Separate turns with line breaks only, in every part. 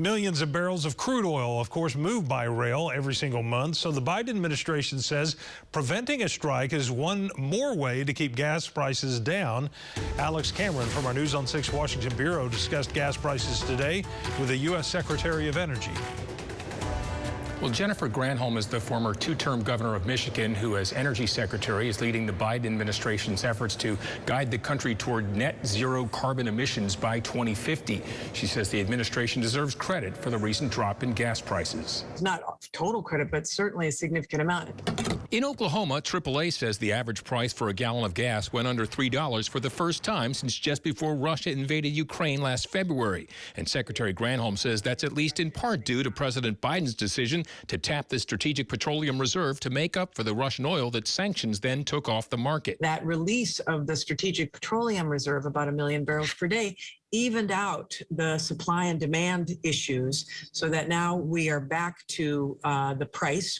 Millions of barrels of crude oil, of course, move by rail every single month. So the Biden administration says preventing a strike is one more way to keep gas prices down. Alex Cameron from our News on 6 Washington Bureau discussed gas prices today with the U.S. Secretary of Energy.
Well, Jennifer Granholm is the former two-term governor of Michigan who, as energy secretary, is leading the Biden administration's efforts to guide the country toward net zero carbon emissions by 2050. She says the administration deserves credit for the recent drop in gas prices.
It's not total credit, but certainly a significant amount.
In Oklahoma, AAA says the average price for a gallon of gas went under $3 for the first time since just before Russia invaded Ukraine last February. And Secretary Granholm says that's at least in part due to President Biden's decision to tap the Strategic Petroleum Reserve to make up for the Russian oil that sanctions then took off the market.
That release of the Strategic Petroleum Reserve, about 1 million barrels per day, evened out the supply and demand issues so that now we are back to the price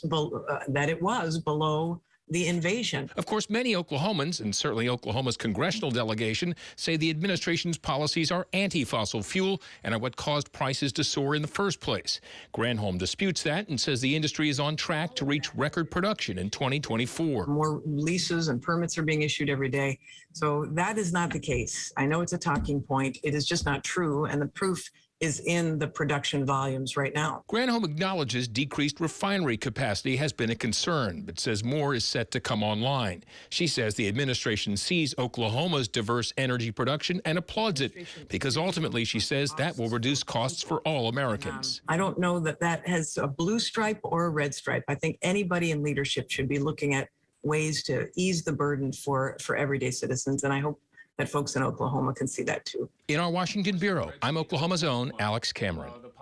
that it was below the invasion.
Of course, many Oklahomans, and certainly Oklahoma's congressional delegation, say the administration's policies are anti-fossil fuel and are what caused prices to soar in the first place. Granholm disputes that and says the industry is on track to reach record production in 2024.
More leases and permits are being issued every day. So that is not the case. I know it's a talking point. It is just not true, and the proof is in the production volumes right now.
Granholm acknowledges decreased refinery capacity has been a concern, but says more is set to come online. She says the administration sees Oklahoma's diverse energy production and applauds it because ultimately, she says, that will reduce costs for all Americans.
I don't know that that has a blue stripe or a red stripe. I think anybody in leadership should be looking at ways to ease the burden for everyday citizens, and I hope that folks in Oklahoma can see that too.
In our Washington Bureau, I'm Oklahoma's own Alex Cameron.